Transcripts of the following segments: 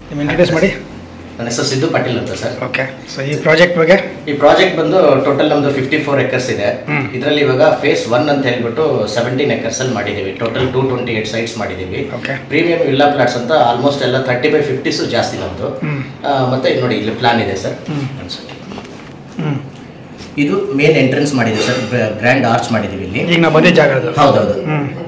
ನಿಮ್ಮ ಇಂಟ್ರೊಡ್ಯೂಸ್ ಮಾಡಿ. ನನ್ನ ಹೆಸರು ಸಿದ್ದು ಪಾಟೀಲ್ ಅಂತ ಸರ್. ಓಕೆ. ಸೊ ಈ ಪ್ರಾಜೆಕ್ಟ್ ಬಗ್ಗೆ? ಈ ಪ್ರಾಜೆಕ್ಟ್ ಬಂದು ಟೋಟಲ್ ನಮ್ದು 54 ಎಕರ್ಸ್ ಇದೆ. ಇದರಲ್ಲಿ ಇವಾಗ ಫೇಸ್ 1 ಅಂತ ಹೇಳ್ಬಿಟ್ಟು 17 ಎಕರ್ಸ್ ಅಲ್ಲಿ ಮಾಡಿದೀವಿ. ಟೋಟಲ್ 228 ಸೈಟ್ಸ್ ಮಾಡಿದೀವಿ. ಪ್ರೀಮಿಯಂ ವಿಲ್ಲಾ ಪ್ಲಾಟ್ಸ್ ಅಂತ ಆಲ್ಮೋಸ್ಟ್ ಎಲ್ಲ 30/50s ಜಾಸ್ತಿ ನಮ್ದು. ಮತ್ತೆ ನೋಡಿ ಇಲ್ಲಿ ಪ್ಲಾನ್ ಇದೆ ಸರ್. ಇದು ಮೇನ್ ಎಂಟ್ರೆನ್ಸ್ ಮಾಡಿದೆ ಸರ್, ಗ್ರ್ಯಾಂಡ್ ಆರ್ಚ್ ಮಾಡಿದೀವಿ ಇಲ್ಲಿ. ಈಗ ನಾವು ಬಂದಿದ್ದ ಜಾಗ ಅದು. ಹೌದೌದು,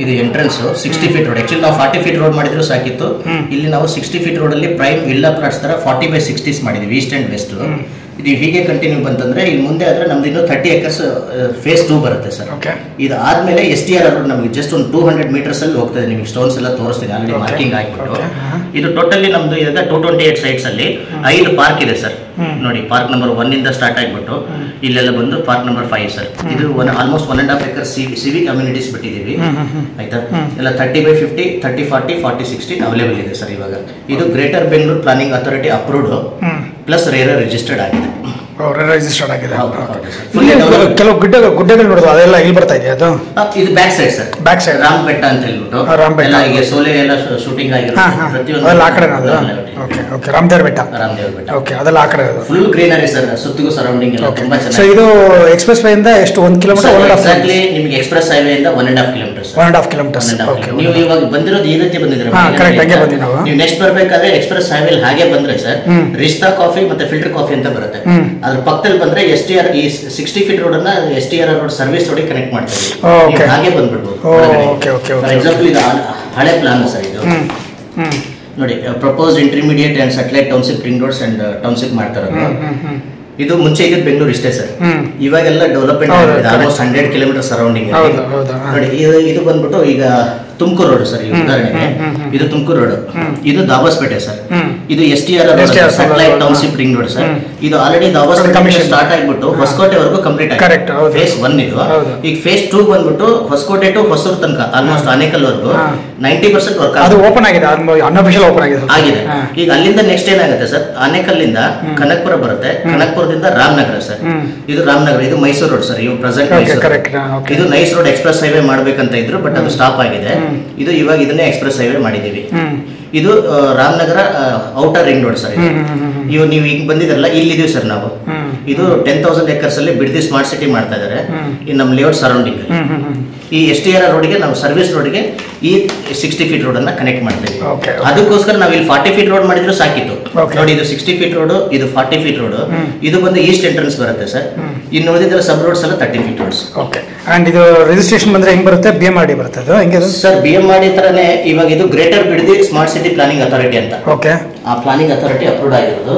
ಇದು ಎಂಟ್ರೆನ್ಸ್ 60 ಫೀಟ್ ರೋಡ್. ಆಕ್ಚುಲಿ ನಾವು 40 ಫೀಟ್ ರೋಡ್ ಮಾಡಿದ್ರು ಸಾಕಿತ್ತು. ಇಲ್ಲಿ ನಾವು 60 ಫೀಟ್ ರೋಡ್ ಅಲ್ಲಿ ಪ್ರೈಮ್ ವಿಲ್ಲಾ ಪ್ಲಾಟ್ಸ್ ತರ 40/60s ಮಾಡಿದೀವಿ, ಈಸ್ಟ್ ಅಂಡ್ ವೆಸ್ಟ್. ಇದು ಹೀಗೆ ಕಂಟಿನ್ಯೂ ಬಂತಂದ್ರೆ ಇಲ್ಲಿ ಮುಂದೆ ಆದ್ರೆ ನಮ್ದು ಇನ್ನು 30 ಎಕರ್ಸ್ ಫೇಸ್ 2 ಬರುತ್ತೆ ಸರ್. ಇದು ಆದ್ಮೇಲೆ STR ರೋಡ್ ನಮಗೆ ಜಸ್ಟ್ ಒಂದು 200 ಮೀಟರ್ಸ್ ಅಲ್ಲಿ ಹೋಗ್ತದೆ. ನಿಮಗೆ ಸ್ಟೋನ್ಸ್ ಎಲ್ಲ ತೋರಿಸ್ತೀನಿ, ಆಲ್ರೆಡಿ ಮಾರ್ಕಿಂಗ್ ಆಗಿಬಿಟ್ಟು. ಇದು ಟೋಟಲಿ ನಮ್ದು ಈಗ 228 ಸೈಟ್ಸ್ ಅಲ್ಲಿ 5 ಪಾರ್ಕ್ ಇದೆ ಸರ್. ನೋಡಿ, ಪಾರ್ಕ್ ನಂಬರ್ 1 ಇಂದ ಸ್ಟಾರ್ಟ್ ಆಗಿಬಿಟ್ಟು ಇಲ್ಲೆಲ್ಲ ಬಂದು ಪಾರ್ಕ್ ನಂಬರ್ 5 ಸರ್. ಇದು ಆಲ್ಮೋಸ್ಟ್ 1.5 ಎಕರ್ ಸಿವಿಕ್ ಅಮ್ಯುನಿಟೀಸ್ ಬಿಟ್ಟಿದ್ದೀವಿ, ಆಯ್ತಾ. ಎಲ್ಲ 30/50, 30/40, 40/60 ಅವೈಲೇಬಲ್ ಇದೆ ಸರ್ ಇವಾಗ. ಇದು greater Bengaluru planning authority approved plus RERA registered ಆಗಿದೆ. ರಿಜಿಸ್ಟರ್ಡ್ ಆಗಿದೆ. ಕೆಲವು ಗುಡ್ಡಗಳು ನೋಡೋದು, ಅದೆಲ್ಲ ಇಲ್ಲಿ ಬರ್ತಾ ಇದೆ. ಅದು ಇದು back side sir, back side Ram ಬೆಟ್ಟ ಅಂತ ಹೇಳ್ಬಿಟ್ಟು ಈಗ ಸೋಲೆ ಎಲ್ಲ ಶೂಟಿಂಗ್ ಆಗಿರೋದು ಪ್ರತಿಯೊಂದು ಆ ಕಡೆ. ಓಕೆ, ರಾಮದೇವ್ರ ಬೆಟ್ಟ. ಓಕೆ, ಅದೆಲ್ಲ ಆ ಕಡೆ ಫುಲ್ ಗ್ರೀನರಿ ಸರ್, ಸುತ್ತಿಗೂ ಸರೌಂಡಿಂಗ್ ಎಲ್ಲ ತುಂಬಾ ಚೆನ್ನಾಗಿ. ಸೊ ಇದು ಎಕ್ಸ್ಪ್ರೆಸ್ ವೇ ಇಂದ ಎಷ್ಟು 1 ಕಿಲೋಮೀಟರ್? ಎಕ್ಸಾಕ್ಟ್ಲಿ ನಿಮಗೆ ಎಕ್ಸ್ಪ್ರೆಸ್ ಹೈವೇ ಇಂದ 1.5 ಕಿಲೋಮೀಟರ್ಸ್. 1.5 ಕಿಲೋಮೀಟರ್ಸ್. ನೀವು ಇವಾಗ ಬಂದಿರೋದು ಈ ರೀತಿ ಬಂದಿದ್ರೆ, ನೀವು ನೆಕ್ಸ್ಟ್ ಬರ್ಬೇಕಾದ್ರೆ ಎಕ್ಸ್ಪ್ರೆಸ್ ಹೈವೇ ಹಾಗೆ ಬಂದ್ರೆ ಸರ್, ರಿಸ್ತಾ ಕಾಫಿ ಮತ್ತೆ ಫಿಲ್ಟರ್ ಕಾಫಿ ಅಂತ ಬರುತ್ತೆ. ಅದ್ರ ಪಕ್ಕದಲ್ಲಿ ಬಂದ್ರೆ STR ಈ 60 ಫೀಟ್ ರೋಡ್ ಅನ್ನ STR road service road connect ಮಾಡ್ತೀವಿ. ಹಾಗೆ ಬಂದ್ಬಿಡ್ಬೋದು. ಫಾರ್ ಎಕ್ಸಾಂಪಲ್ ಇದು ಹಳೆ ಪ್ಲಾನ್ ಸರ್. ಇದು ನೋಡಿ, proposed intermediate and satellite township ring roads and township ಮಾಡ್ತಾ ಇರೋದು. ಇದು ಮುಂಚೆ ಇದ್ದ ಬೆಂಗಳೂರು ಇಷ್ಟೇ ಸರ್. ಇವಾಗೆಲ್ಲ ಡೆವಲಪ್ಮೆಂಟ್ ಆಗಿದೆ, ಆಲ್ಮೋಸ್ಟ್ 100 ಕಿಲೋಮೀಟರ್ ಸರೌಂಡಿಂಗ್. ನೋಡಿ, ಇದು ಬಂದ್ಬಿಟ್ಟು ಈಗ ತುಮಕೂರು ರೋಡ್ ಸರ್. ಈ ಉದಾಹರಣೆಗೆ ಇದು ತುಮಕೂರು ರೋಡ್, ಇದು ದಾಬಾಸ್ಪೇಟೆ ಸರ್. ಇದು STR satellite township ring road sir. ಇದು ಆಲ್ರೆಡಿ ದಾಬಾಸ್ಪೇಟೆ ಸ್ಟಾರ್ಟ್ ಆಗಿಬಿಟ್ಟು ಹೊಸಕೋಟೆವರೆಗೂ ಕಂಪ್ಲೀಟ್ ಆಗಿದೆ. ಫೇಸ್ 1 ಇದು. ಈಗ ಫೇಸ್ 2 ಬಂದ್ಬಿಟ್ಟು ಹೊಸಕೋಟೆ ಟು ಹೊಸೂರು ತನಕ ಆಲ್ಮೋಸ್ಟ್ ಆನೇಕಲ್ ವರೆಗೂ 90% ವರ್ಕ್ ಓಪನ್ ಆಗಿದೆ, ಅನ್ಅಫಿಷಿಯಲ್ ಓಪನ್ ಆಗಿದೆ. ಈಗ ಅಲ್ಲಿಂದ ನೆಕ್ಸ್ಟ್ ಏನಾಗುತ್ತೆ ಸರ್, ಆನೇಕಲ್ಲಿಂದ ಕನಕಪುರ ಬರುತ್ತೆ, ಕನಕಪುರದಿಂದ ರಾಮನಗರ ಸರ್. ಇದು ರಾಮನಗರ, ಇದು ಮೈಸೂರು ರೋಡ್ ಸರ್. ಇವು ಪ್ರೆಸೆಂಟ್ ಇದು ನೈಸ್ ರೋಡ್ ಎಕ್ಸ್ಪ್ರೆಸ್ ಹೈವೇ ಮಾಡ್ಬೇಕಂತ ಇದ್ರು, ಬಟ್ ಅದು ಸ್ಟಾಪ್ ಆಗಿದೆ. ಇದು ಇವಾಗ ಇದನ್ನೇ ಎಕ್ಸ್ಪ್ರೆಸ್ ಹೈವೇ ಮಾಡಿದೀವಿ. ಇದು Ramanagara outer ring road sir. ಇವು ನೀವು ಈಗ ಬಂದಿದ್ರಲ್ಲ, ಇಲ್ಲಿದೀವಿ ಸರ್ ನಾವು. ಇದು 10,000 ಎಕರ್ಸ್ ಅಲ್ಲಿ ಬಿಡದಿ ಸ್ಮಾರ್ಟ್ ಸಿಟಿ ಮಾಡ್ತಾ ಇದಾರೆ ಈ ನಮ್ಮ ಲೇಔಟ್ ಸರೌಂಡಿಂಗ್. ಈ STR ರೋಡ್ಗೆ ನಾವು ಸರ್ವಿಸ್ ರೋಡ್ಗೆ ಈ 60 ಫೀಟ್ ರೋಡ್ ಅನ್ನ ಕನೆಕ್ಟ್ ಮಾಡ್ತೀವಿ. ಅದಕ್ಕೋಸ್ಕರ ನಾವು ಇಲ್ಲಿ 40 ಫೀಟ್ ರೋಡ್ ಮಾಡಿದ್ರು ಸಾಕಿತ್ತು. ನೋಡಿ, ಇದು 60 ಫೀಟ್ ರೋಡ್, ಇದು 40 ಫೀಟ್ ರೋಡ್. ಇದು ಬಂದು ಈಸ್ಟ್ ಎಂಟ್ರೆನ್ಸ್ ಬರುತ್ತೆ ಸರ್. ಇನ್ನು ಉಳಿದಿದ್ರೆ ಸಬ್ ರೋಡ್ಸ್ ಎಲ್ಲ 30 ಫೀಟ್ ರೋಡ್ಸ್. ಓಕೆ. ಅಂಡ್ ಇದು ರಿಜಿಸ್ಟ್ರೇಷನ್ ಬಂದ್ರೆ ಹೆಂಗ್ ಬರುತ್ತೆ? BMRD ಬರುತ್ತೆ ಅದು ಹೆಂಗೆ ಸರ್? BMRD ತರನೇ ಇವಾಗ ಇದು greater Bidadi smart city planning authority ಅಂತ. ಓಕೆ. ಆ ಪ್ಲಾನಿಂಗ್ ಅಥಾರಿಟಿ ಅಪ್ರೂವ್ಡ್ ಆಗಿರೋದು.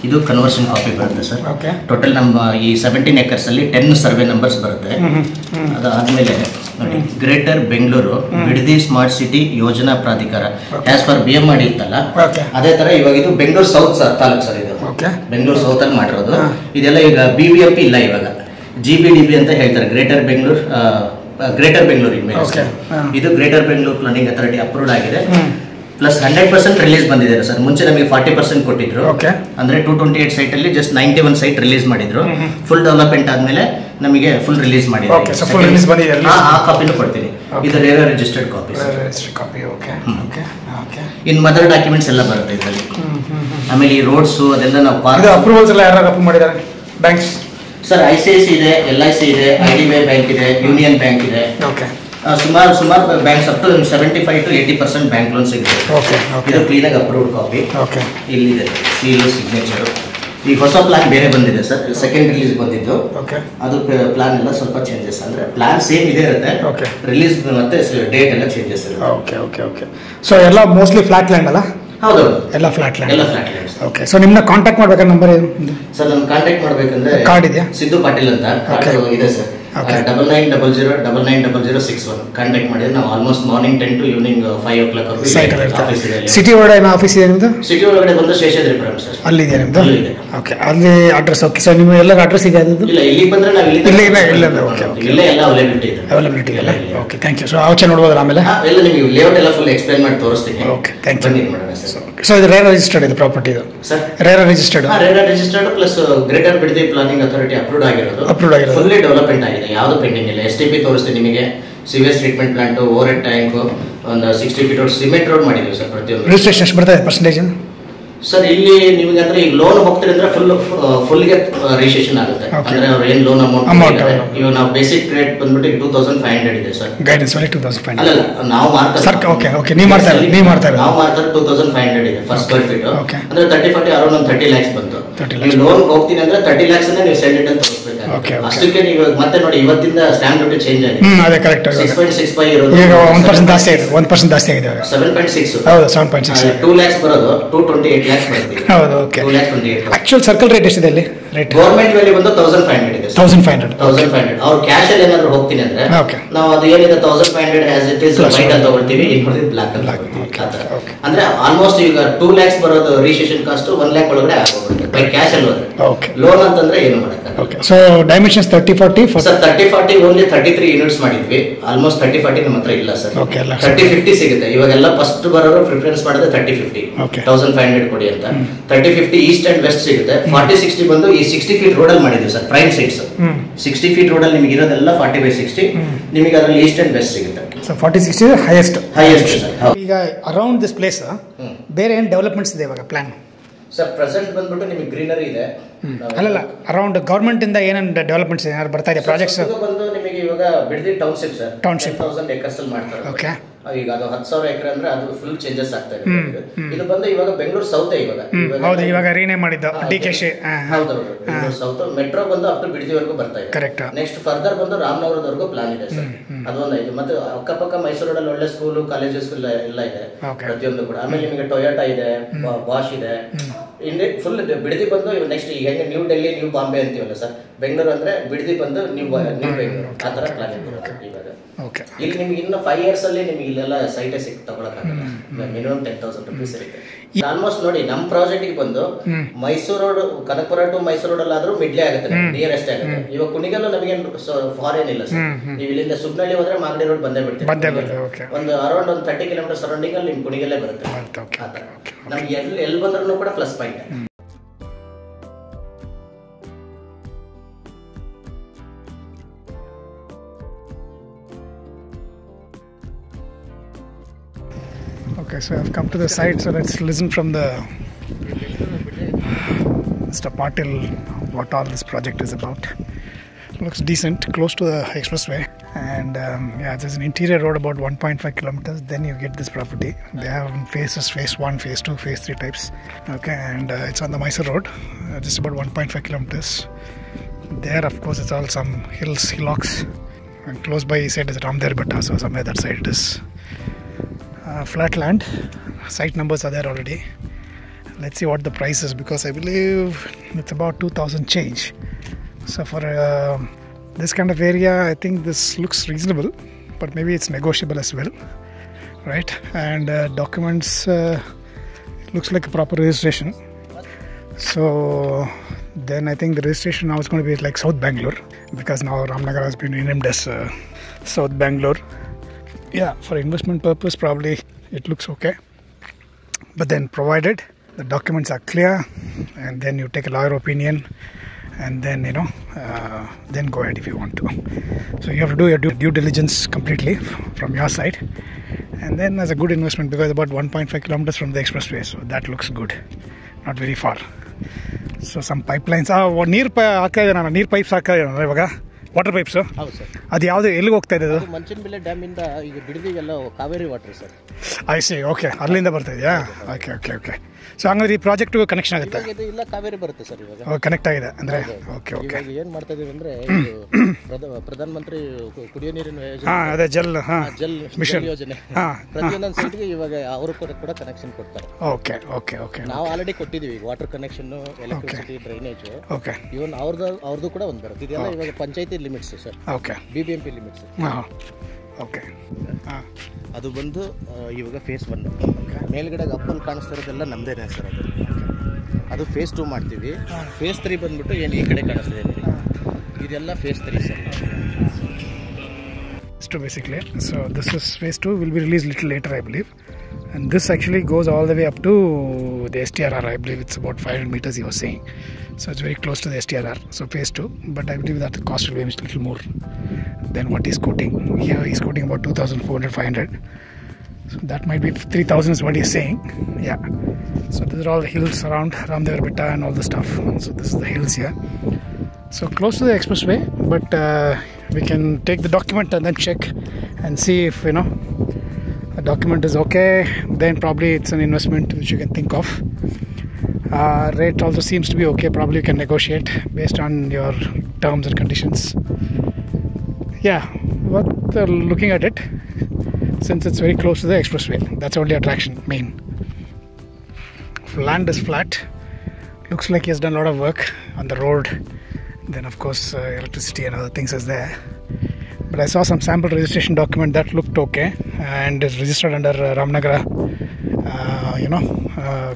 ಇದು ಕನ್ವರ್ಷನ್ ಕಾಪಿ ಬರುತ್ತೆ ಸರ್. ಟೋಟಲ್ ನಮ್ಮ ಈ 17 ಎಕರ್ಸ್ ಅಲ್ಲಿ 10 ಸರ್ವೆ ನಂಬರ್ಸ್ ಬರುತ್ತೆ. ಅದಾದ್ಮೇಲೆ ನೋಡಿ, greater Bengaluru Bidadi smart city ಯೋಜನಾ ಪ್ರಾಧಿಕಾರ ಆಸ್ ಪರ್ BMRD ಇತ್ತಲ್ಲ, ಅದೇ ತರ ಇವಾಗ ಇದು ಬೆಂಗಳೂರು ಸೌತ್ ತಾಲೂಕ್ ಸರ್. ಇದು ಬೆಂಗಳೂರು ಸೌತ್ ಅಲ್ಲಿ ಮಾಡಿರೋದು. ಇದೆಲ್ಲ ಈಗ BBMP ಇಲ್ಲ, ಇವಾಗ GBDB ಅಂತ ಹೇಳ್ತಾರೆ, ಗ್ರೇಟರ್ ಬೆಂಗಳೂರು ಇದು greater Bengaluru planning authority approved ಆಗಿದೆ. ಪ್ಲಸ್ 100% ರಿಲೀಸ್ ಬಂದಿದೆ ಸರ್. ಮುಂಚೆ ನಮಗೆ 40% ಕೊಟ್ಟಿದ್ರು, ಅಂದ್ರೆ 228 ಸೈಟ್ ಅಲ್ಲಿ ಜಸ್ಟ್ 91 ಸೈಟ್ ರಿಲೀಸ್ ಮಾಡಿದ್ರು. ಫುಲ್ ಡೆವಲಪ್ಮೆಂಟ್ ಆದ್ಮೇಲೆ ನಮಗೆ ಫುಲ್ ರಿಲೀಸ್ ಮಾಡಿದ್ರು. ಆ ಕಾಪಿನೂ ಕೊಡ್ತೀನಿ. ಇದು ರೇರಾ ರಿಜಿಸ್ಟರ್ಡ್ ಕಾಪಿ. ಇನ್ ಮದರ್ ಡಾಕ್ಯುಮೆಂಟ್ಸ್ ಎಲ್ಲ ಬರುತ್ತೆ ಇದರಲ್ಲಿ. ಆಮೇಲೆ ಈ ರೋಡ್ಸ್ ಅದೆಲ್ಲ ನಾವು ಅಪ್ರೂವಲ್ಸ್ ಎಲ್ಲ ಯಾರು ಅಪ್ರೂವ್ ಮಾಡಿದ್ದಾರೆ? ಬ್ಯಾಂಕ್ಸ್ ಸರ್, ICIC ಇದೆ, LIC ಇದೆ, IDBI ಬ್ಯಾಂಕ್ ಇದೆ, ಯೂನಿಯನ್ ಬ್ಯಾಂಕ್ ಇದೆ. ಸುಮಾರು banks up to 75 to 80% bank loan ಸಿಗುತ್ತೆ. ಇದು ಕ್ಲೀನ್ ಆಗಿ ಅಪ್ರೂವ್ಡ್ ಕಾಪಿ. ಇಲ್ಲಿದೆ ಸೀಲು, ಸಿಗ್ನೇಚರ್. ಈ ಹೊಸ ಪ್ಲಾನ್ ಬೇರೆ ಬಂದಿದೆ ಸರ್, ಸೆಕೆಂಡ್ ರಿಲೀಸ್ ಬಂದಿದ್ದು. ಅದು ಪ್ಲಾನ್ ಎಲ್ಲ ಸ್ವಲ್ಪ ಚೇಂಜಸ್, ಅಂದ್ರೆ ಪ್ಲಾನ್ ಸೇಮ್ ಇದೆ ಇರುತ್ತೆ, ರಿಲೀಸ್ ಮತ್ತೆ ಡೇಟ್ ಎಲ್ಲ ಚೇಂಜಸ್ ಇರುತ್ತೆ. ಸೊ ಎಲ್ಲ ಮೋಸ್ಟ್ಲಿ ಫ್ಲಾಟ್ ಲ್ಯಾಂಡ್ ಅಲ್ಲ? ಹೌದು, ಎಲ್ಲ ಫ್ಲಾಟ್ ಲ್ಯಾಂಡ್. ಓಕೆ. ಸೊ ನಿಮ್ಮನ್ನ ಕಾಂಟ್ಯಾಕ್ಟ್ ಮಾಡ್ಬೇಕಾದ್ರೆ ನಂಬರ್ ಏನು ಸರ್? ನಮ್ಮ ಕಾಂಟ್ಯಾಕ್ಟ್ ಮಾಡ್ಬೇಕಂದ್ರೆ ಕಾರ್ಡ್ ಇದೆಯಾ? ಸಿದ್ದು ಪಾಟೀಲ್ ಅಂತ ಇದೆ ಸರ್. 99000061 ಕಾಂಟ್ಯಾಕ್ಟ್ ಮಾಡಿದ್ರೆ ನಾವು almost morning 10 to evening 5 o'clock city ಒಳಗಡೆ ಏನೋ ಆಫೀಸ್ ಇದೆ ನಿಮ್ಮದು? ಸಿಟಿ ಒಳಗಡೆ ಬಂದು ಶೇಷಾದ್ರಿಪುರಂ ಸರ್. ಅಲ್ಲಿ ಇದೆ ನಿಮ್ಮದು? ಓಕೆ, ಅಲ್ಲಿ ಅಡ್ರೆಸ್. ಓಕೆ. ಸೊ ನಿಮ್ಮ ಎಲ್ಲ ಅಡ್ರೆಸ್ ಇದೆ ಅದು? ಇಲ್ಲ, ಇಲ್ಲಿ ಬಂದ್ರೆ ನಾವು ಇಲ್ಲೇ ಎಲ್ಲ ಅವೈಲಬಿಲಿಟಿ ಇದೆ. Okay, thank you. ಸೊ ಆಚೆ ನೋಡ್ಬೋದು ಆಮೇಲೆ ಎಲ್ಲ ನಿಮಗೆ ಲೇಔಟ್ ಎಲ್ಲ ಫುಲ್ ಎಕ್ಸ್ಪ್ಲೇನ್ ಮಾಡಿ ತೋರಿಸ್ತೀನಿ. Okay, thank you. ಸೊ ಇದು ರೇರಾ ರಿಜಿಸ್ಟರ್ಡ್ ಇದೆ ಪ್ರಾಪರ್ಟಿ ಇದು sir? RERA registered plus greater Bidadi planning authority approved ಆಗಿರೋದು. ಫುಲ್ಲಿ ಡೆವಲಪ್ಮೆಂಟ್ ಆಗಿದೆ, ಯಾವುದು ಪೆಂಡಿಂಗ್ ಇಲ್ಲ. STP ತೋರಿಸ್ತೀನಿ ನಿಮಗೆ, sewage treatment plant, over head tank, ಒಂದು 60 ಫೀಟ್ ರೋಡ್ ಸಿಮೆಂಟ್ ರೋಡ್ ಮಾಡಿದ್ದೀವಿ ಸರ್. ಪ್ರತಿಯೊಂದು ರಿಜಿಸ್ಟ್ರೇಷನ್ ಎಷ್ಟು ಬರ್ತದೆ ಪರ್ಸೆಂಟೇಜ್ ಸರ್? ಇಲ್ಲಿ ನಿಮಗೆ ಅಂದ್ರೆ ಈಗ ಲೋನ್ ಹೋಗ್ತೀರಿ ಅಂದ್ರೆ ಫುಲ್ಗೆ ರಿಜಿಸ್ಟ್ರೇಷನ್ ಆಗುತ್ತೆ. ಅಂದ್ರೆ ಅವ್ರು ಏನ್ ಲೋನ್ ಅಮೌಂಟ್ ಇವಾಗ ನಾವು ಬೇಸಿಕ್ ರೇಟ್ ಬಂದ್ಬಿಟ್ಟು 2500 ಇದೆ ಸರ್. ಗೈಡೆನ್ಸ್ ಅಲ್ಲಿ 2500 ಅಲ್ಲ ನಾವು ಮಾಡ್ತಾರೆ ಸರ್. ಓಕೆ ನೀವು ಮಾಡ್ತಾರೆ ನಾವು ಮಾಡ್ತಾರೆ 2500 ಇದೆ ಫಸ್ಟ್ ಸ್ಕ್ವೇರ್ ಫೀಟ್. ಅಂದ್ರೆ 30-40 ಅರೌಂಡ್ ಒಂದು 30 lakhs ಬಂತು. ನೀವು ಲೋನ್ ಹೋಗ್ತೀನಿ ಅಂದ್ರೆ 30 lakhs ನೀವು ಸೆಲ್ ರಿಟರ್ನ್ ತೋರಿಸಬೇಕಾಗುತ್ತೆ. ಅಷ್ಟಕ್ಕೆ ನೀವು ಮತ್ತೆ ನೋಡಿ ಇವತ್ತಿಂದ ಸ್ಟ್ಯಾಂಪ್ ಡ್ಯೂಟಿ ಚೇಂಜ್ ಆಗಿದೆ. ಅದೇ ಕರೆಕ್ಟ್ 6.65 ಇರೋದು ಈಗ 1% ಜಾಸ್ತಿ ಆಗಿದೆ. 1% ಜಾಸ್ತಿ ಆಗಿದೆ. 7.6 ಹೌದು 7.6 2 lakhs ಬರೋದು 228 lakhs ಬರುತ್ತೆ. ಹೌದು ಓಕೆ. 228 ಆಕ್ಚುअल ಸರ್ಕಲ್ ರೇಟ್ ಎಷ್ಟಿದೆ ಅಲ್ಲಿ? ರೇಟ್ ಗವರ್ನಮೆಂಟ್ ವ್ಯಾಲ್ಯೂ ಬಂದು 1500 ಇದೆ. 1500 ಅವ್ರು ಕ್ಯಾಶ್ ಅಲ್ಲಿ ಏನಾದ್ರು ಹೋಗ್ತೀನಿ ಅಂದ್ರೆ ನಾವು ಅದು ಏನಿದೆ 1500 ಆಸ್ ಇಟ್ ಇಸ್ ವೈಟ್ ಅಂತ ತಗೊಳ್ತೀವಿ, ಇನ್ನೊಂದು ಬ್ಲಾಕ್ ಅಂತ ತಗೊಳ್ತೀವಿ. ಅಂದ್ರೆ ಆಲ್ಮೋಸ್ಟ್ ಈಗ 2 lakhs ಬರೋದು ರಿಜಿಸ್ಟ್ರೇಷನ್ ಕಾಸ್ಟ್ 1 lakh ಒಳಗಡೆ ಆಗೋಗುತ್ತೆ ಬೈ ಕ್ಯಾಶ್ ಅಲ್ಲಿ ಹೋದ್ರೆ. ಲೋನ್ ಅಂತಂದ್ರೆ ಏನು ಮಾಡಕ್ಕಾಗಲ್ಲ. Okay. So dimensions 30-40 sir 30-40 only 33 units ಮಾಡಿದ್ವಿ. ಆಲ್ಮೋಸ್ಟ್ 30-40 ನಮ್ಮ ಹತ್ರ ಇಲ್ಲ ಸರ್. 30-50 ಸಿಗುತ್ತೆ. ಇವಾಗೆಲ್ಲ ಫಸ್ಟ್ ಬರೋರು ಪ್ರಿಫರೆನ್ಸ್ ಮಾಡೋದು 30-50 1500 ಕೊಡಿ ಅಂತ. 30-50 ಈಸ್ಟ್ ಅಂಡ್ ವೆಸ್ಟ್ ಸಿಗುತ್ತೆ. 40-60 ಬಂದು ಈ 60 ಫೀಟ್ ರೋಡ್ ಅಲ್ಲಿ ಮಾಡಿದ್ವಿ sir. Prime sites 60 feet road ಅಲ್ಲಿ ನಿಮಗೆ ಇರೋದೆಲ್ಲ 40/60 ನಿಮಗೆ ಅದರಲ್ಲಿ ಈಸ್ಟ್ ಅಂಡ್ ವೆಸ್ಟ್ ಸಿಗುತ್ತೆ. So 40-60 highest sir. ಈಗ ಅರೌಂಡ್ ದಿಸ್ ಪ್ಲೇಸ್ ಬೇರೆ ಏನು ಡೆವಲಪ್ಮೆಂಟ್ಸ್ ಇದೆ ಇವಾಗ ಪ್ಲಾನ್? ಸರ್ ಪ್ರೆಸೆಂಟ್ ಬಂದ್ಬಿಟ್ಟು ನಿಮಗೆ ಗ್ರೀನರಿ ಇದೆ. ಅಲ್ಲಲ್ಲ ಅರೌಂಡ್ ಗವರ್ಮೆಂಟ್ ಇಂದ ಏನೇನು ಡೆವಲಪ್ಮೆಂಟ್ಸ್ ಏನಾದ್ರು ಬರ್ತಾ ಇದೆ ಪ್ರಾಜೆಕ್ಟ್ಸ್? ಬಂದು ನಿಮಗೆ ಇವಾಗ ಬಿಡದಿ ಟೌನ್ಶಿಪ್ ಸರ್. 10,000 acres ಅಲ್ಲಿ ಮಾಡ್ತಾರೆ. ಓಕೆ. ಈಗ ಅದು 10,000 ಎಕರೆ ಅಂದ್ರೆ ಅದು ಫುಲ್ ಚೇಂಜಸ್ ಆಗ್ತಾ ಇದೆ. ಇದು ಬಂದು ಇವಾಗ ಬೆಂಗಳೂರು ಸೌತ್ ಇವಾಗ ಹೌದು ಇವಾಗ ರೀನೇಮ್ ಮಾಡಿದ್ದು DKC. ಹೌದೌದು ಬೆಂಗಳೂರು ಸೌತ್ ಮೆಟ್ರೋ ಬಂದು ಅಪ್ ಟು ಬಿಡದಿವರೆಗೂ ಬರ್ತಾ ಇದೆ. ಕರೆಕ್ಟ್. ನೆಕ್ಸ್ಟ್ ಫರ್ದರ್ ಬಂದು ರಾಮನಗರದವರೆಗೂ ಪ್ಲಾನ್ ಇದೆ ಸರ್. ಅದೊಂದು ಐದು ಮತ್ತೆ ಅಕ್ಕಪಕ್ಕ ಮೈಸೂರಲ್ಲಿ ಒಳ್ಳೆ ಸ್ಕೂಲು ಕಾಲೇಜಸ್ ಎಲ್ಲ ಇದೆ ಪ್ರತಿಯೊಂದು ಕೂಡ. ಆಮೇಲೆ ನಿಮಗೆ ಟೊಯೋಟಾ ಇದೆ, ಬಾಷ್ ಇದೆ. ಫುಲ್ ಬಿಡದಿ ಬಂದು ನೆಕ್ಸ್ಟ್ ಈಗ ಹೆಂಗೆ ನ್ಯೂ ಡೆಲ್ಲಿ ನ್ಯೂ ಬಾಂಬೆ ಅಂತೀವಲ್ಲ ಸರ್, ಬೆಂಗಳೂರು ಅಂದ್ರೆ ಬಿಡದಿ ಬಂದು ನ್ಯೂ ಬೆಂಗಳೂರು ಆ ತರ ಪ್ಲಾನ್ ಇದೆ ಇವಾಗ. ಇಲ್ಲಿ ನಿಮ್ಗೆ ಇನ್ನು 5 years ಅಲ್ಲಿ ನಿಮ್ಗೆ ಇಲ್ಲೆಲ್ಲ ಸೈಟೇ ತಗೊಳಕ್ಕಾಗಲ್ಲ. ಮಿನಿಮಮ್ 10,000 rupees ಇರುತ್ತೆ. ಆಲ್ಮೋಸ್ಟ್ ನೋಡಿ ನಮ್ಮ ಪ್ರಾಜೆಕ್ಟ್ ಬಂದು Mysuru road Kanakapura to Mysuru road ಅಲ್ಲಾದ್ರೂ ಮಿಡ್ಲೇ ಆಗುತ್ತೆ, ನಿಯರೆಸ್ಟ್ ಆಗುತ್ತೆ. ಇವಾಗ ಕುಣಿಗಲ್ಲು ನಮಗೆ ಫಾರಿನ್ ಇಲ್ಲ ಸರ್. ನೀವು ಇಲ್ಲಿಂದ ಸುಗ್ನಳ್ಳಿ ಹೋದ್ರೆ ಮಾಗಡಿ ರೋಡ್ ಬಂದೇ ಬಿಡ್ತೀವಿ. ಒಂದು ಅರೌಂಡ್ ಒಂದು 30 kilometer ಸರೌಂಡಿಂಗ್ ಅಲ್ಲಿ ನಿಮ್ ಕುಣಿಗಲ್ಲೇ ಬರುತ್ತೆ. ನಮ್ಗೆ ಎಲ್ಲಿ ಬಂದ್ರೂ ಕೂಡ plus point. Okay, so I've come to the site, so let's listen from the Mr. Patil what all this project is about. Looks decent, close to the expressway, and yeah, there's an interior road about 1.5 kilometers. Then you get this property. They have phases: phase 1, phase 2, phase 3 types. Okay, and it's on the Mysore road, just about 1.5 kilometers. There, of course, it's all some hills, hillocks, and close by, he said, is Ramdev Bhatta, so somewhere that side it is. Flat land, site numbers are there already. Let's see what the price is, because I believe it's about 2,000 change. So for this kind of area, I think this looks reasonable, but maybe it's negotiable as well, right? And documents, it looks like a proper registration. So then I think the registration now is going to be like South Bangalore, because now Ramnagar has been renamed as South Bangalore. Yeah, for investment purpose probably it looks okay, but then provided the documents are clear, and then you take a lawyer opinion, and then then go ahead if you want to. So you have to do your due diligence completely from your side, and then as a good investment, because about 1.5 kilometers from the expressway, so that looks good, not very far. So some pipelines ನೀರು pipes ಹಾಕಿದಾರೆ ಇವಾಗ, water pipes. ಹೌದು sir. ಅದು ಯಾವುದು ಎಲ್ಲಿಗೆ ಹೋಗ್ತಾ ಇದೆ? ಅದು ಮಂಚನಬಿಲ್ಲೆ ಡ್ಯಾಮ್ ಇಂದ ಈಗ ಬಿಡದಿಗೆಲ್ಲ Kaveri water sir. I see. Okay, ಅಲ್ಲಿಂದ ಬರ್ತಾ ಇದೆಯಾ? Okay okay okay. ಸೊ ಹಂಗಾದ್ರೆ ಈ ಪ್ರಾಜೆಕ್ಟ್ ಕನೆಕ್ಷನ್ ಆಗುತ್ತೆ? ಇಲ್ಲ, ಕಾವೇರಿ ಬರುತ್ತೆ ಸರ್ ಇವಾಗ. ಕನೆಕ್ಟ್ ಆಗಿದೆ ಅಂದ್ರೆ ಓಕೆ ಓಕೆ. ಇವಾಗ ಏನು ಮಾಡ್ತಾ ಇದೀವಿ ಅಂದ್ರೆ ಪ್ರಧಾನ ಮಂತ್ರಿ ಕುಡಿಯೋ ನೀರಿನ ಯೋಜನೆ, ಅದೇ ಜಲ್ ಮಿಷನ್ ಯೋಜನೆ, ಪ್ರತಿಯೊಂದೊಂದು ಸೈಟ್ಗೆ ಇವಾಗ ಅವರು ಕೂಡ ಕನೆಕ್ಷನ್ ಕೊಡ್ತಾರೆ. Okay okay okay. ನಾವು ಆಲ್ರೆಡಿ ಕೊಟ್ಟಿದ್ದೀವಿ water connection, electricity, drainage. Okay. ಇವನ್ ಅವ್ರದ್ದು ಕೂಡ ಒಂದು ಬರುತ್ತೆ. ಇದೆಲ್ಲ ಇವಾಗ panchayati limits sir. Okay. BBMP limits. Okay. ಅದು ಬಂದು ಇವಾಗ ಫೇಸ್ 1. ಮೇಲ್ಗಡೆ ಅಪ್ಪಲ್ಲಿ ಕಾಣಿಸ್ತಾ ಇರೋದೆಲ್ಲ ನಮ್ಮದೇನೆ ಸರ್. ಅದು ಫೇಸ್ 2 ಮಾಡ್ತೀವಿ. ಫೇಸ್ 3 ಬಂದ್ಬಿಟ್ಟು ಏನು ಈ ಕಡೆ ಕಾಣಿಸ್ತಿದೆ ನೋಡಿ, ಇದೆಲ್ಲ phase 3 sir. Basically, so this is phase 2, will be released little later, I believe, and this actually goes all the way up to the STRR. I believe it's about 500 meters he was saying, so it's very close to the STRR. So phase 2, but I believe that the cost will be a little more than what he's quoting here. He's quoting about 2,400, 500. So that might be 3,000 is what he's saying. Yeah. So these are all the hills around Ramdevar Betta and all the stuff. So this is the hills here. So close to the expressway, but we can take the document and then check and see if, you know, the document is okay. Then probably it's an investment which you can think of. Rate also seems to be okay. Probably you can negotiate based on your terms and conditions. Yeah, worth looking at it since it's very close to the expressway. That's only attraction, main. Land is flat. Looks like he has done a lot of work on the road. Then of course electricity and other things is there. But I saw some sample registration document that looked okay and is registered under Ramnagara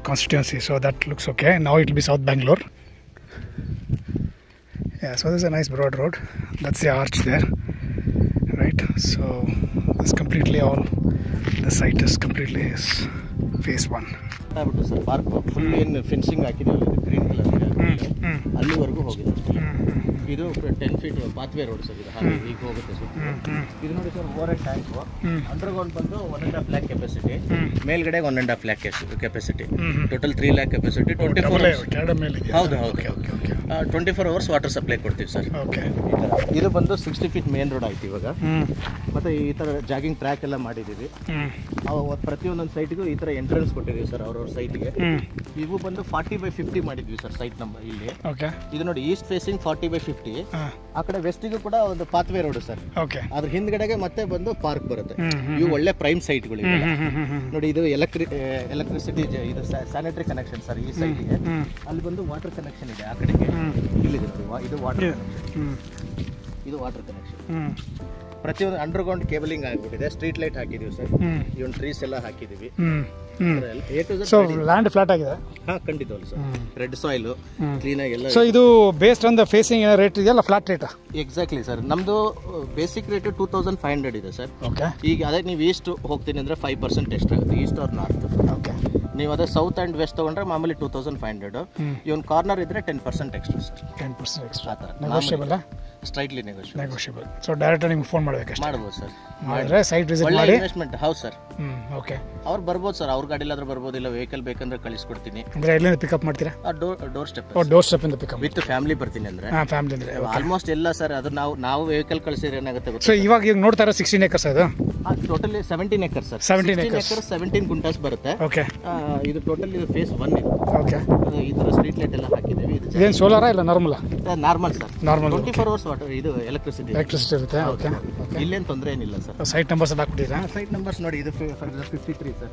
constituency, so that looks okay. Now it will be South Bangalore. Yeah, so there's a nice broad road. That's the arch there, right? So it's completely all, the site is completely is phase 1. Sir park full ಏನು fencing ಹಾಕಿದ್ದೀವಿ green colour ಅಲ್ಲಿವರೆಗೂ ಹೋಗಿದೆ. ಇದು 10 feet pathway road sir. ಇದು ಹಾಗೆ ಈಗ ಹೋಗುತ್ತೆ sir. ಇದು ನೋಡಿ sir, over head tank, underground ಬಂದು 1.5 lakh ಕೆಪಾಸಿಟಿ, ಮೇಲ್ಗಡೆ 1.5 lakh capacity, total 3 lakh capacity. 24 ಹೌದು 24 hours ವಾಟರ್ ಸಪ್ಲೈ ಕೊಡ್ತೀವಿ ಸರ್. ಇದು ಬಂದು 60 feet ಮೇನ್ ರೋಡ್ ಆಯ್ತು ಇವಾಗ. ಮತ್ತೆ ಈ ಥರ ಜಾಗಿಂಗ್ ಟ್ರ್ಯಾಕ್ ಎಲ್ಲ ಮಾಡಿದ್ದೀವಿ. ಪ್ರತಿಯೊಂದೊಂದು ಸೈಟ್ಗೂ ಈ ಥರ ಎಂಟ್ರೆನ್ಸ್ ಕೊಟ್ಟಿದ್ದೀವಿ ಸರ್ ಅವ್ರವ್ರ ಸೈಟ್ಗೆ. ಇವು ಬಂದು 40/50 ಮಾಡಿದ್ವಿ ಸರ್ ಸೈಟ್ ನಂಬರ್ ಇಲ್ಲಿ. ಇದು ನೋಡಿ, ಈಸ್ಟ್ ಫೇಸಿಂಗ್ 40/50. ಆ ಕಡೆ ವೆಸ್ಟಿಗೂ ಕೂಡ ಒಂದು ಪಾತ್ವೇ ರೋಡ್ ಸರ್. ಅದ್ರ ಹಿಂದ್ಗಡೆಗೆ ಮತ್ತೆ ಬಂದು ಪಾರ್ಕ್ ಬರುತ್ತೆ. ಇವು ಒಳ್ಳೆ ಪ್ರೈಮ್ ಸೈಟ್ಗಳು ನೋಡಿ. ಇದು ಎಲೆಕ್ಟ್ರಿಸಿಟಿ, ಇದು ಸ್ಯಾನಿಟರಿ ಕನೆಕ್ಷನ್ ಸರ್ ಈ ಸೈಟ್ಗೆ. ಅಲ್ಲಿ ಬಂದು ವಾಟರ್ ಕನೆಕ್ಷನ್ ಇದೆ ಆ ಕಡೆಗೆ. ಇಲ್ಲಿದೆ ನೋಡಿ, ಇದು ವಾಟರ್ ಕನೆಕ್ಷನ್. ಇದು ವಾಟರ್ ಕನೆಕ್ಷನ್. ಪ್ರತಿಯೊಂದು ಅಂಡರ್ಗ್ರೌಂಡ್ ಕೇಬಲಿಂಗ್ ಆಗಿಬಿಟ್ಟಿದೆ. ಸ್ಟ್ರೀಟ್ ಲೈಟ್ ಹಾಕಿದೀವಿ ಸರ್. ಇವನ್ ಟ್ರೀಸ್ ಎಲ್ಲ ಹಾಕಿದೀವಿ. ಸೊ ಲ್ಯಾಂಡ್ ಫ್ಲಾಟ್ ಆಗಿದೆ. ಖಂಡಿತವಲ್ಲ ಸರ್. ರೆಡ್ ಸಾಯಿಲ್ ಕ್ಲೀನ್ ಆಗಿ ಎಲ್ಲ. ಸೊ ಇದು based on the facing rate ಇದೆಯಲ್ಲ, ಫ್ಲಾಟ್ ರೇಟ್? Exactly sir. ನಮ್ದು ಬೇಸಿಕ್ ರೇಟ್ 2500 ಇದೆ ಸರ್. ಈಗ ಅದೇ ನೀವು ಈಸ್ಟ್ ಹೋಗ್ತೀನಿ ಅಂದ್ರೆ 5% ಎಕ್ಸ್ಟ್ರಾ ಆಗುತ್ತೆ, ಈಸ್ಟ್ ಆರ್ ನಾರ್ತ್. ನೀವು ಅದೇ ಸೌತ್ ಅಂಡ್ ವೆಸ್ಟ್ ತಗೊಂಡ್ರೆ ಮಾಮೂಲಿ 2500. ಇವನ್ ಕಾರ್ನರ್ ಇದ್ರೆ 10% ಎಕ್ಸ್ಟ್ರಾ ಸರ್. 10% ಎಕ್ಸ್ಟ್ರಾ ಆ ಥರ negotiable. Straightly negotiable. So direct ನಿಮ್ಗೆ ಫೋನ್ ಮಾಡಬೇಕು, ಮಾಡ್ಬೋದು ಸರ್. ಮಾಡಿದ್ರೆ ಸೈಟ್ ವಿಸಿಟ್ ಮಾಡಿ ಇನ್ವೆಸ್ಟ್ಮೆಂಟ್. ಹೌದು ಸರ್. ಓಕೆ. ಅವ್ರು ಬರ್ಬೋದು ಸರ್, ಅವ್ರ ಗಾಡಿಲಾದ್ರೂ ಬರ್ಬೋದು, ಇಲ್ಲ ವೆಹಿಕಲ್ ಬೇಕಂದ್ರೆ ಕಳಿಸ್ಕೊಡ್ತೀನಿ. ಅಂದ್ರೆ ಎಲ್ಲಿಂದ ಪಿಕಪ್ ಮಾಡ್ತೀರಾ? Door step. ಡೋರ್ ಸ್ಟೆಪ್ ಇಂದ ಪಿಕಪ್ ವಿತ್ ಫ್ಯಾಮಿಲಿ ಬರ್ತೀನಿ ಅಂದ್ರೆ. ಫ್ಯಾಮಿಲಿ ಅಂದ್ರೆ ಆಲ್ಮೋಸ್ಟ್ ಎಲ್ಲ ಸರ್. ಅದು ನಾವು ವೆಹಿಕಲ್ ಕಳಿಸಿದ್ರೆ ಏನಾಗುತ್ತೆ ಗೊತ್ತಾ? ಸೊ ಇವಾಗ ನೋಡ್ತಾ ಇರೋ 16 acres ಅದು totally 17 acres sir. 17 acres 17 guntas ಬರುತ್ತೆ. ಓಕೆ. ಇದು ಟೋಟಲ್ ಇದು ಫೇಸ್ 1 ಇದೆ. ಓಕೆ. ಈ ತರ ಸ್ಟ್ರೀಟ್ ಲೈಟ್ ಎಲ್ಲ ಹಾಕಿದ್ದೀವಿ. ಇದೇನು ಸೋಲಾರಾ ಇಲ್ಲ normal? Normal sir. Normal 24 hours water. ಇದು ಎಲೆಕ್ಟ್ರಿಸಿಟಿ ಇರುತ್ತೆ. ಓಕೆ. ಇಲ್ಲೇನು ತೊಂದರೆ ಏನಿಲ್ಲ ಸರ್. ಸೈಟ್ ನಂಬರ್ಸ್ ಎಲ್ಲ ಹಾಕ್ಬಿಟ್ಟಿರಾ? ಸೈಟ್ ನಂಬರ್ಸ್ ನೋಡಿ, ಇದು 53 sir.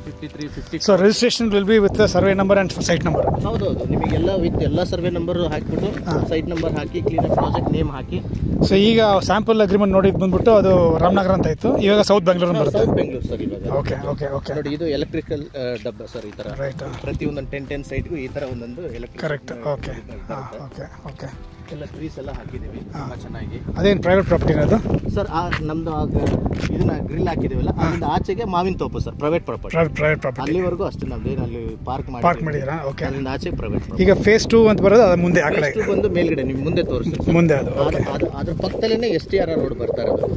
53 50. So registration will be with survey number and site number? ಹೌದೌದು. ನಿಮಗೆಲ್ಲ ವಿತ್ ಎಲ್ಲ ಸರ್ವೆ ನಂಬರ್ ಹಾಕಿಬಿಟ್ಟು ಸೈಟ್ ನಂಬರ್ ಹಾಕಿ ಕ್ಲೀನ್ ಪ್ರಾಜೆಕ್ಟ್ ನೇಮ್ ಹಾಕಿ. ಸೊ ಈಗ ಸ್ಯಾಂಪಲ್ ಅಗ್ರಿಮೆಂಟ್ ನೋಡಿ ಬಂದ್ಬಿಟ್ಟು ಅದು ರಾಮನಗರ ಅಂತ ಇತ್ತು, ಇವಾಗ ಸೌತ್ ಬೆಂಗಳೂರು ಬರುತ್ತೆ. ಸೌತ್ ಬೆಂಗಳೂರು ಸರ್ ಇವಾಗ. Okay okay okay. ನೋಡಿ, ಇದು ಎಲೆಕ್ಟ್ರಿಕಲ್ ಡಬ್ಬ ಸರ್. ಈ ತರ ಪ್ರತಿಯೊಂದು 10 ಸೈಟ್ಗೂ ಈ ತರ ಒಂದೊಂದು electric. Correct. Okay okay okay. ಎಲ್ಲ ಟ್ರೀಸ್ ಎಲ್ಲ ಹಾಕಿದ್ದೀವಿ ತುಂಬಾ ಚೆನ್ನಾಗಿ. ಅದೇನು ಪ್ರೈವೇಟ್ ಪ್ರಾಪರ್ಟಿ ಅದು ಸರ್? ನಮ್ದು ಇದನ್ನ ಗ್ರಿಲ್ ಹಾಕಿದೀವಲ್ಲ, ಅದರಿಂದ ಆಚೆಗೆ ಮಾವಿನ ತೋಪು ಸರ್, ಪ್ರೈವೇಟ್ ಪ್ರಾಪರ್ಟಿ. ಅಲ್ಲಿವರೆಗೂ ಅಷ್ಟೇ. ನಮ್ದು ಏನು ಅಲ್ಲಿ ಪಾರ್ಕ್ ಮಾಡಿದ್ದೀರಾ? ಓಕೆ. ಅಲ್ಲಿಂದ ಆಚೆ ಪ್ರೈವೇಟ್. ಈಗ ಫೇಸ್ 2 ಅಂತ ಬರೋದು ಅದು ಮುಂದೆ, ಆ ಕಡೆ ಬಂದು ಮೇಲ್ಗಡೆ ನಿಮ್ ಮುಂದೆ ತೋರಿಸ್ತೀವಿ ಮುಂದೆ. ಅದ್ರ ಪಕ್ಕದಲ್ಲೇ STR ರೋಡ್ ಬರ್ತಾ ಇರೋದು.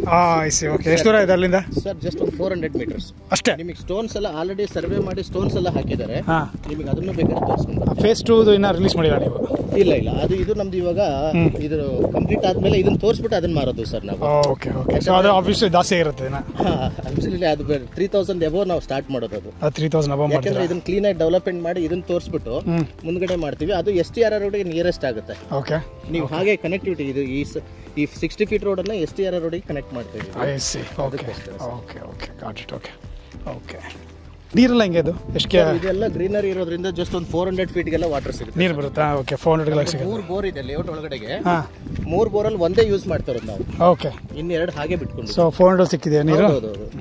ಎಷ್ಟು ದೂರ ಇದೆ ಅಲ್ಲಿಂದ ಸರ್? ಜಸ್ಟ್ ಒಂದು 400 meters ಅಷ್ಟೇ. ನಿಮಗೆ ಸ್ಟೋನ್ಸ್ ಎಲ್ಲ ಆಲ್ರೆಡಿ ಸರ್ವೆ ಮಾಡಿ ಸ್ಟೋನ್ಸ್ ಎಲ್ಲ ಹಾಕಿದ್ದಾರೆ. ನಿಮಗೆ ಅದನ್ನು ಬೇಕಾದ್ರೆ ತೋರಿಸ್ಕೊಂಡು. ಫೇಸ್ 2 ಇನ್ನ ರಿಲೀಸ್ ಮಾಡಿಲ್ಲ ನೀವು? ಇಲ್ಲ ಅದು ಇದು ನಮ್ದು ಇವಾಗ ಇದು ಕಂಪ್ಲೀಟ್ ಆದ್ಮೇಲೆ ಇದನ್ನ ತೋರಿಸ್ಬಿಟ್ಟು ಅದನ್ನ ಮಾರೋದು ಸರ್ ನಾವು. Okay okay. ಸೊ ಅದು ಆಬ್ವಿಯಸ್ಲಿ ಜಾಸ್ತಿ ಇರುತ್ತೆ. ಅಬ್ಸಲ್ಯೂಟ್ಲಿ ಅದು 3000 ಎಬೋ ನಾವು ಸ್ಟಾರ್ಟ್ ಮಾಡೋದು. ಅದು 3000 ಎಬೋ ಮಾಡಿ, ಯಾಕಂದ್ರೆ ಇದನ್ನ ಕ್ಲೀನ್ ಆಗಿ ಡೆವಲಪ್ಮೆಂಟ್ ಮಾಡಿ ಇದನ್ನ ತೋರಿಸ್ಬಿಟ್ಟು ಮುಂದ್ಗಡೆ ಮಾಡ್ತೀವಿ. ಅದು STR ರೋಡ್ಗೆ ನಿಯರೆಸ್ಟ್ ಆಗುತ್ತೆ. ಓಕೆ. ನೀವು ಹಾಗೆ ಕನೆಕ್ಟಿವಿಟಿ ಇದು ಈ 60 feet ರೋಡ್ ಅನ್ನ STR ರೋಡ್ಗೆ ಕನೆಕ್ಟ್ ಮಾಡ್ತೀವಿ. Okay okay okay. Got it. Okay okay. ನೀರೆಲ್ಲ ಹೆಂಗೆ ಅದು? ಎಷ್ಟು? ಇದೆಲ್ಲ ಗ್ರೀನರಿ ಇರೋದ್ರಿಂದ ಜಸ್ಟ್ ಒಂದು 400 feet ಗೆಲ್ಲ ವಾಟರ್ ಸಿಗುತ್ತೆ. ನೀರು ಬರುತ್ತಾ? ಓಕೆ. 400 ಸಿಗುತ್ತೆ. 3 ಬೋರ್ ಇದೆ ಲೇಔಟ್ ಒಳಗಡೆಗೆ. 3 ಬೋರಲ್ಲಿ ಒಂದೇ ಯೂಸ್ ಮಾಡ್ತಾ ಇರೋದು ನಾವು. ಓಕೆ. ಇನ್ನೆರಡು ಹಾಗೆ ಬಿಟ್ಕೊಂಡು. ಸೊ 400 ಸಿಕ್ಕಿದೆ ನೀರು?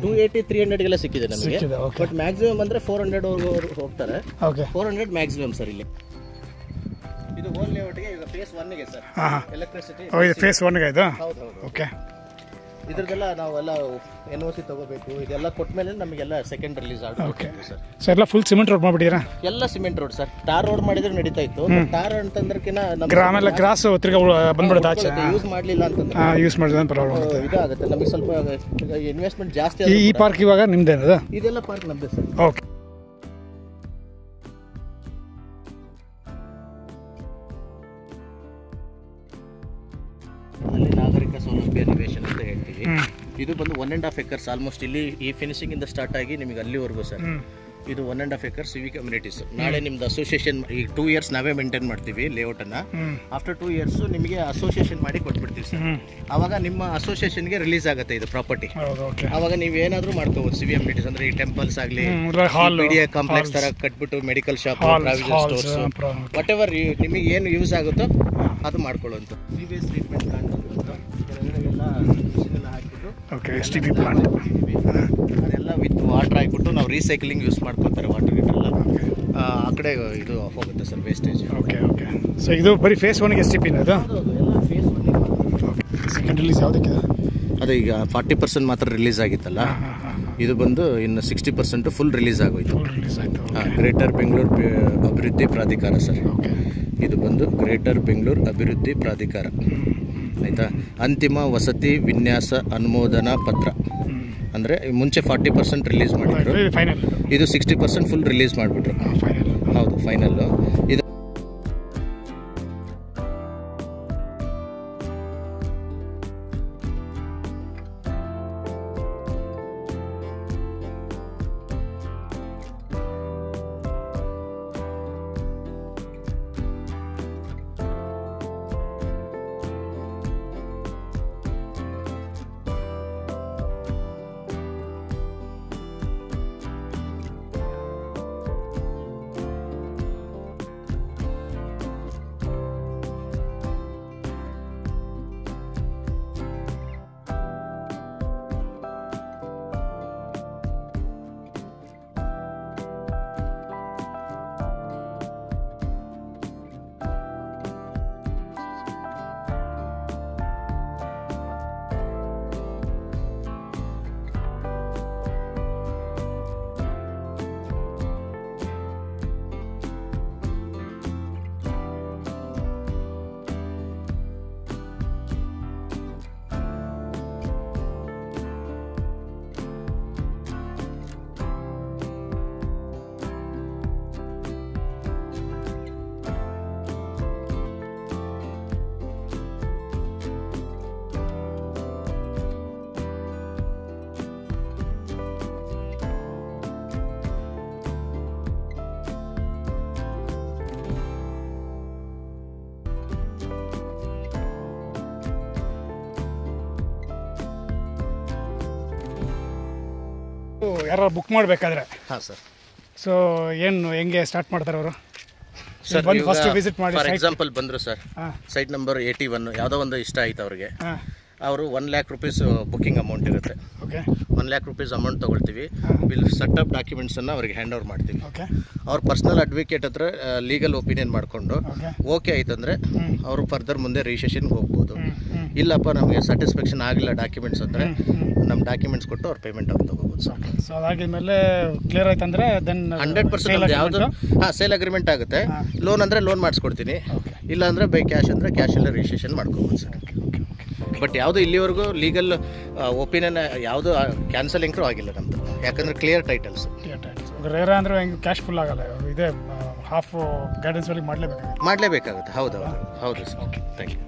280 300 ಗೆಲ್ಲ ಸಿಕ್ಕಿದೆ ನಮಗೆ. ಬಟ್ ಮ್ಯಾಕ್ಸಿಮಮ್ ಅಂದ್ರೆ 400 ಹೋಗ್ತಾರೆ. ಓಕೆ. 400 ಮ್ಯಾಕ್ಸಿಮಮ್ ಸರ್ ಇಲ್ಲಿ. ಇದು ಹೋಲ್ ಲೇಔಟ್ಗೆ ಈಗ ಫೇಸ್ 1 ಗೆ ಸರ್ ಎಲೆಕ್ಟ್ರಿಸಿಟಿ. ಇದು ಫೇಸ್ 1 ಗೆ ಇದು? ಹೌದು. ಓಕೆ. ಇದ್ರದ್ದೆಲ್ಲ ನಾವೆಲ್ಲ NOC ತಗೋಬೇಕು, ಇದೆಲ್ಲ ಕೊಟ್ಮೇಲೆ ನಮಗೆಲ್ಲ second release okay sir. So ಎಲ್ಲ ಫುಲ್ ಸಿಮೆಂಟ್ ರೋಡ್ ಮಾಡಿಬಿಟ್ಟಿರಾ? ಎಲ್ಲ cement road sir. Tar road ಮಾಡಿದ್ರೆ ನಡೀತಾ ಇತ್ತು. ಟಾರ್ ಅಂತಂದ್ರಕಿನ ಆಮೇಲೆ ಗ್ರಾಸ್ ತಿರ್ಗಾ ಬಂದ್ಬಿಡುತ್ತೆ ಆಚೆ. ಯೂಸ್ ಮಾಡಲಿಲ್ಲ ಅಂತಂದ್ರೆ ಯೂಸ್ ಮಾಡಿದ್ರೆ ಪ್ರಾಬ್ಲಮ್ ಆಗುತ್ತೆ. ಇದಾಗುತ್ತೆ ನಮಗೆ ಸ್ವಲ್ಪ ಇನ್ವೆಸ್ಟ್ಮೆಂಟ್ ಜಾಸ್ತಿ. ಈ ಪಾರ್ಕ್ ಇವಾಗ ನಿಮ್ದೇನದ? ಇದೆಲ್ಲ ಪಾರ್ಕ್ ನಮ್ಮದೇ ಸರ್. ಓಕೆ. ಅಲ್ಲಿ ನಾಗರಿಕ ಸೌಲಭ್ಯ ನಿವೇಶನ ಅಂತ ಹೇಳ್ತೀವಿ. ಇದು ಬಂದು 1.5 acres ಆಲ್ಮೋಸ್ಟ್. ಇಲ್ಲಿ ಈ ಫಿನಿಶಿಂಗ್ ಇಂದ ಸ್ಟಾರ್ಟ್ ಆಗಿ ನಿಮಗೆ ಅಲ್ಲಿವರೆಗೂ ಸರ್. ಇದು 1.5 acres ಸಿವಿಕ್ ಕಮ್ಯುನಿಟೀಸ್. ನಾಳೆ ನಿಮ್ದು ಅಸೋಸಿಯೇಷನ್ ಈಗ 2 years ನಾವೇ ಮೇಂಟೈನ್ ಮಾಡ್ತೀವಿ ಲೇಔಟ್ ಅನ್ನ. ಆಫ್ಟರ್ 2 years ನಿಮಗೆ ಅಸೋಸಿಯೇಷನ್ ಮಾಡಿ ಕೊಟ್ಬಿಡ್ತೀವಿ ಸರ್. ಅವಾಗ ನಿಮ್ಮ ಅಸೋಸಿಯೇಷನ್ಗೆ ರಿಲೀಸ್ ಆಗುತ್ತೆ ಇದು ಪ್ರಾಪರ್ಟಿ. ಅವಾಗ ನೀವು ಏನಾದರೂ ಮಾಡ್ಕೋಬಹುದು. ಸಿವಿಕ್ ಕಮ್ಯುನಿಟೀಸ್ ಅಂದ್ರೆ ಈ ಟೆಂಪಲ್ಸ್ ಆಗಲಿ, ಮೀಡಿಯಾ ಕಾಂಪ್ಲೆಕ್ಸ್ ತರ ಕಟ್ಬಿಟ್ಟು medical shop, provision stores, what ever ನಿಮಗೆ ಏನು ಯೂಸ್ ಆಗುತ್ತೋ ಅದು ಮಾಡ್ಕೊಳ್ಳುವಂಥ. ಸೀವೇಜ್ ಟ್ರೀಟ್ಮೆಂಟ್ ಪ್ಲಾಂಟ್ ಎಲ್ಲ ಹಾಕಿಬಿಟ್ಟು STP ಪ್ಲಾಂಟ್ ಅದೆಲ್ಲ ವಿತ್ ವಾಟರ್ ಹಾಕ್ಬಿಟ್ಟು ನಾವು ರೀಸೈಕ್ಲಿಂಗ್ ಯೂಸ್ ಮಾಡ್ಕೊತಾರೆ. ವಾಟರ್ ಗಿಟೆಲ್ಲ ಆ ಕಡೆ ಇದು ಹೋಗುತ್ತೆ sir, wastage. Okay okay. So ಇದು ಬರೀ ಫೇಸ್ 1ಗೆ STP ಅದು? ಎಲ್ಲ ಫೇಸ್ 1. ಸೆಕೆಂಡ್ ರಿಲೀಸ್ ಯಾವುದಕ್ಕೆ? ಅದು ಈಗ 40% ಮಾತ್ರ ರಿಲೀಸ್ ಆಗಿತ್ತಲ್ಲ, ಇದು ಬಂದು ಇನ್ನು 60% ಫುಲ್ ರಿಲೀಸ್ ಆಗೋಯ್ತು. ಗ್ರೇಟರ್ ಬೆಂಗಳೂರು ಅಭಿವೃದ್ಧಿ ಪ್ರಾಧಿಕಾರ ಸರ್. ಇದು ಬಂದು ಗ್ರೇಟರ್ ಬೆಂಗಳೂರು ಅಭಿವೃದ್ಧಿ ಪ್ರಾಧಿಕಾರ ಆಯಿತಾ. ಅಂತಿಮ ವಸತಿ ವಿನ್ಯಾಸ ಅನುಮೋದನಾ ಪತ್ರ ಅಂದರೆ ಮುಂಚೆ 40% ರಿಲೀಸ್ ಮಾಡಿದ್ರು, ಇದು 60% ಫುಲ್ ರಿಲೀಸ್ ಮಾಡಿಬಿಟ್ರು. ಹೌದು, ಫೈನಲ್ಲು. ಇದು ಯಾರು ಬುಕ್ ಮಾಡಬೇಕಾದ್ರೆ ಹಾಂ ಸರ್. ಸೊ ಏನು ಹೆಂಗೆ ಸ್ಟಾರ್ಟ್ ಮಾಡ್ತಾರೆ ಅವರು ಸರ್? ಫಸ್ಟ್ ವಿಸಿಟ್ ಮಾಡಿ ಫಾರ್ ಎಕ್ಸಾಂಪಲ್ ಬಂದರು ಸರ್, ಸೈಟ್ ನಂಬರ್ 81 ಯಾವುದೋ ಒಂದು ಇಷ್ಟ ಆಯ್ತು ಅವ್ರಿಗೆ, ಅವರು 1 lakh rupees ಬುಕ್ಕಿಂಗ್ ಅಮೌಂಟ್ ಇರುತ್ತೆ. ಓಕೆ, 1 lakh rupees ಅಮೌಂಟ್ ತೊಗೊಳ್ತೀವಿ. ವಿಲ್ ಸೆಟಪ್ ಡಾಕ್ಯುಮೆಂಟ್ಸನ್ನು ಅವ್ರಿಗೆ ಹ್ಯಾಂಡ್ ಓವರ್ ಮಾಡ್ತೀವಿ. ಅವ್ರ ಪರ್ಸನಲ್ ಅಡ್ವೊಕೇಟ್ ಹತ್ರ ಲೀಗಲ್ ಒಪಿನಿಯನ್ ಮಾಡಿಕೊಂಡು ಓಕೆ ಆಯ್ತಂದರೆ ಅವರು ಫರ್ದರ್ ಮುಂದೆ ರಿಜಿಸ್ಟ್ರೇಷನ್ಗೆ ಹೋಗ್ಬೋದು. ಇಲ್ಲಪ್ಪ ನಮಗೆ ಸ್ಯಾಟಿಸ್ಫ್ಯಾಕ್ಷನ್ ಆಗಿಲ್ಲ ಡಾಕ್ಯುಮೆಂಟ್ಸ್ ಅಂದರೆ ನಮ್ಮ ಡಾಕ್ಯುಮೆಂಟ್ಸ್ ಕೊಟ್ಟು ಅವ್ರ ಪೇಮೆಂಟ್ ಅವ್ರು ತೊಗೋಬೋದು ಸರ್. ಸೊ ಅದಾಗಿದ್ಮೇಲೆ ಕ್ಲಿಯರ್ ಆಯ್ತಂದ್ರೆ ದೆನ್ 100% ಯಾವುದು ಸೇಲ್ ಅಗ್ರಿಮೆಂಟ್ ಆಗುತ್ತೆ. ಲೋನ್ ಅಂದರೆ ಲೋನ್ ಮಾಡಿಸ್ಕೊಡ್ತೀನಿ, ಇಲ್ಲ ಅಂದರೆ ಬೈ ಕ್ಯಾಶ್ ಅಂದರೆ ಕ್ಯಾಶೆಲ್ಲ ರಿಜಿಸ್ಟ್ರೇಷನ್ ಮಾಡ್ಕೋಬೋದು ಸರ್. ಬಟ್ ಯಾವುದು ಇಲ್ಲಿವರೆಗೂ ಲೀಗಲ್ ಒಪಿನಿಯನ್ ಯಾವುದು ಕ್ಯಾನ್ಸಲಿಂಗ್ರು ಆಗಿಲ್ಲ ನಮ್ಮದು, ಯಾಕಂದರೆ ಕ್ಲಿಯರ್ ಟೈಟಲ್ಸ್. ರೇರ ಅಂದರೆ ಕ್ಯಾಶ್ ಫುಲ್ ಆಗಲ್ಲ, ಇದೆ ಹಾಫ್ ಗೈಡೆನ್ಸ್ ಮಾಡಲೇಬೇಕಾಗುತ್ತೆ. ಹೌದು ಸರ್. Okay, thank you.